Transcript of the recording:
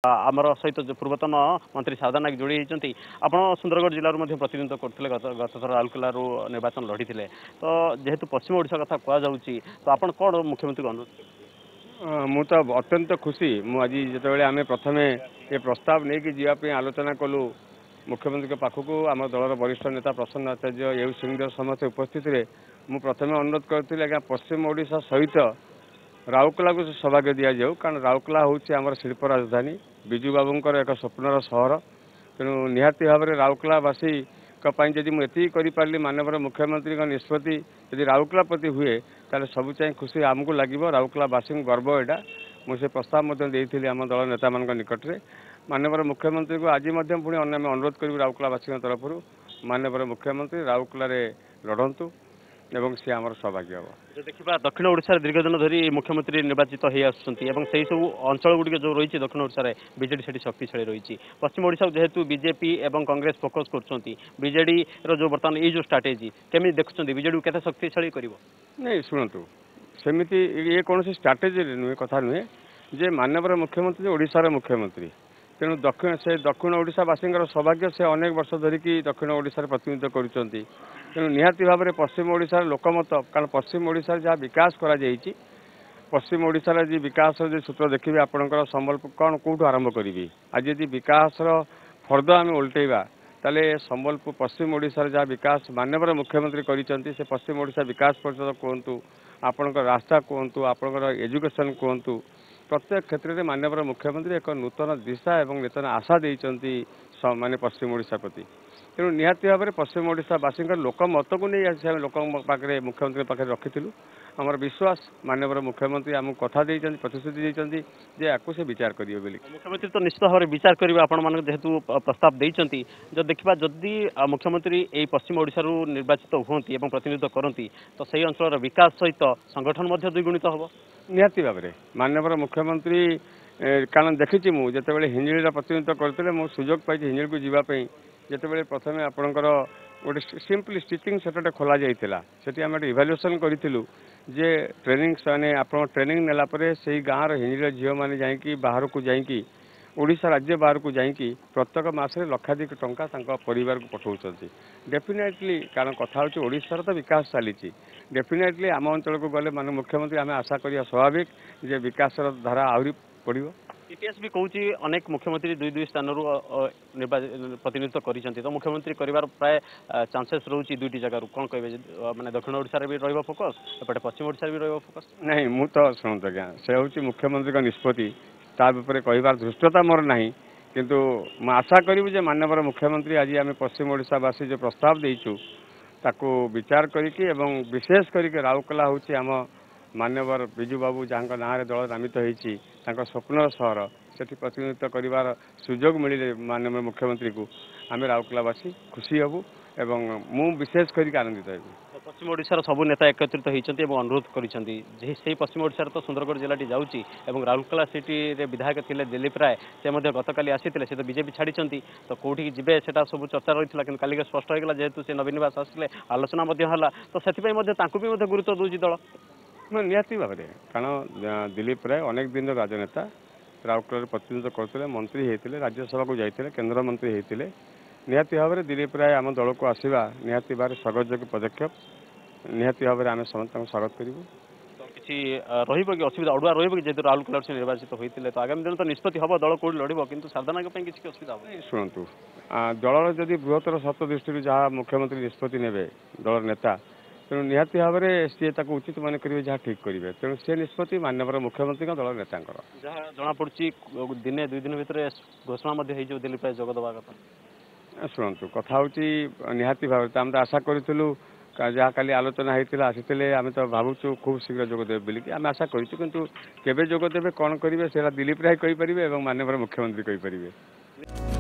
आमर सहित जो पूर्वतन मंत्री शारदा नायक जोड़ी होती आप सुंदरगढ़ जिलूर प्रतिनिधित्व करते गत थर राउरकेला निर्वाचन लड़ी तो जेहेतु पश्चिम ओडिशा कथा कहुच्छी तो आप कौन मुख्यमंत्री को अनुरोध मु तो अत्यंत खुशी मुझे जो आम प्रथम ये प्रस्ताव नहीं कि जीवाई आलोचना कलु मुख्यमंत्री पाखक आम दलर वरिष्ठ नेता प्रसन्न आचार्य यू सिंह समस्त उपस्थित मु प्रथम अनुरोध करी आज्ञा पश्चिम ओडिशा सहित राउरकेला को सौभाग्य दि जाऊ कारण राउरकेला हूँ आम शिल्प राजधानी विजु बाबूंकर एक स्वप्नर सहर तेणु निहाती भाव में राउरकेलावासी जदि मुझे करी माननीय मुख्यमंत्री निष्पत्ति यदि राउरकेला प्रति हुए ताले सबु चाहे खुशी आमको लगे राउरकेलावासी गर्व यहाँ मुझे प्रस्ताव देती आम दल नेता मान निकट में माननीय मुख्यमंत्री को आज पुणी अनुरोध करूँ राउरकेलावासी तरफ माननीय मुख्यमंत्री राउरकेला लड़तु एवं सी आम सौभाग्य हम जो देखा दक्षिण ओडिशा दीर्घ दिन धरी मुख्यमंत्री निर्वाचित हो आसुँच सब अंचल गुड़िक जो रही दक्षिण ओडिशा बीजेडी से शक्तिशाली रही पश्चिम ओडिशा जेहेतु बीजेपी और कांग्रेस फोकस करजेडी जो बर्तमान ये जो स्ट्राटेजी केमी देखुं बीजेडी को शक्तिशाली कर नहीं शुणु सेमती ये कौन स्ट्राटेजी नुहे कथा नुहे जे माननीय मुख्यमंत्री ओडिशार मुख्यमंत्री तेणु दक्षिण ओडिशावासी सौभाग्य से अनेक वर्ष धरिकी दक्षिण ओडिशार प्रतिनिधित्व करुँच तेणु निहाती भाव में पश्चिम ओडिशार लोकमत कारण पश्चिम ओडिशार जहाँ विकास करा पश्चिम ओडिशार जी विकास जो सूत्र देखिए आपंकर संबलपुर कौन कौटू आरंभ करी आज यदि विकास फर्द आम उल्टेवा ताले संबलपुर पश्चिम ओडिशार जहाँ विकास माननीय मुख्यमंत्री करिसेंती से पश्चिम ओडिशा विकास परिषद कहतु आपंकर रास्ता कहतु आपंकर एजुकेशन कहतु प्रत्येक क्षेत्र में माननीय मुख्यमंत्री एक नूतन दिशा और नूतन आशा देती माने पश्चिम ओडिशा प्रति तेणु निहाती भाव में पश्चिम ओडिशावासी लोकमत को नहीं लोक पाखे मुख्यमंत्री पाखे रखीलु आमर विश्वास माननीय मुख्यमंत्री आमको कथा प्रतिश्रुति देते जे आपको से विचार करेंगे बोली मुख्यमंत्री तो निश्चित भाव में विचार करेंगे आपण जेहेतु प्रस्ताव देती जो देखा जदि मुख्यमंत्री यही पश्चिम ओडिशा निर्वाचित होती प्रतिनिधित्व करती तो सही अंचल विकास सहित संगठन द्विगुणित हम निहाती भाव में माननीय मुख्यमंत्री कारण देखी मुझे हिंजिड़ प्रतिनिधित्व करते मुझे सुजोग पाई हिंजिड़ को जीवाई जिते प्रथम आपणकर गोटे सिंपली स्टिचिंग सेटरटे खोल जाता से आम इभाल्युएसन करूँ जे ट्रेनिंग माने आप ट्रेनिंग नेलापर से गाँव हिंजिड़ झील मैंने जाकि बाहर को जाकि ओडिशा राज्य बाहर को जाकि प्रत्येक मसरे लक्षाधिक टंका परिवार को पठाऊँ डेफिनेटली कारण कथा हूँ ओडिशार तो विकास चली डेफिनेटली आम अंचल को गले मान मुख्यमंत्री आम आशा करिया स्वाभाविक जे विकास धारा आहरी बढ़ियो इतिहास भी कहूँ अनेक मुख्यमंत्री दुई स्थान प्रतिनिधित्व कर तो मुख्यमंत्री कर प्राय चांसेस रोचे दुईटी जगह कौन कहे मैंने दक्षिण ओडिशा भी रही फोकस एपटे पश्चिम ओडिशा भी रही फोकस नहीं मु तो शुणु आज्ञा से हूँ मुख्यमंत्री का निष्पत्ति तापर कहबार धृष्टता मोर ना किंतु मु आशा करूँ माननीय मुख्यमंत्री आज आम पश्चिम ओडिशावासी जो प्रस्ताव देचु ताकू विचार करिकी एवं विशेष करके राउरकेला हूँ आम माननीय विजु बाबू जहाँ ना दल नामित होती स्वप्न सहर से प्रतिनिधित्व कर सुजोग मिले माननीय मुख्यमंत्री को आम राउरकेलावासी खुशी हबू एवं मु विशेष करके आनंदित हेबी पश्चिम ओडिशार सब नेता एकत्रित होती अनुरोध कर पश्चिम ओडिशार तो सुंदरगढ़ जिलाटी जाऊँगी और राउरकेला सिटी रे विधायक थे दिलीप राय से गतकाली आसी से तो बीजेपी छाड़ी तो कौटी जी से सब चर्चा रही है कि स्पष्ट होगा जेहेतु से नवीन निवास आसते आलोचना तो से भी गुरुत्व दूसरी दल निहाती भाव में कारण दिलीप राय अनेक दिन राजनेता राउरकेला प्रतिनिधित्व करते मंत्री होते राज्यसभा को जाते केन्द्र मंत्री होते निहाती भाव में दिलीप राय आम दल को आसवा निहाती भाव स्वागतयोग्य पदक्षेप निहाती भाव में आम समस्त स्वागत करूँ किसी कि असुविधा अड़ुआ रही जेहतु राउरकेला से निर्वाचित होते तो आगामी दिन तो निष्पत्ति हम दल कौट लड़ कि साधारण किसी असुविधा हम शुणु दलर जदि बृहत्तर सत्व दृष्टि जहाँ मुख्यमंत्री निष्पत्ति ने दलर नेता तेणु निहाती भाव में सी उचित मन करेंगे जहाँ ठीक करेंगे तेणु से निष्पत्ति माननीय मुख्यमंत्री दल नेता जहाँ जमापड़ी दिने दुई दिन भितर घोषणा दिलीप राय जोगदवा कथा शुणु कथा हूँ निहाती भाव आम आशा करूँ जहाँ काली आलोचना होता आसी आम तो भावुँ खूब शीघ्र जोगदेवे बोलिकी आम आशा करूँ किंतु केवे जोगदेवे कौन करेंगे से दिलीप राय कहींपर और माननीय मुख्यमंत्री कहींपर।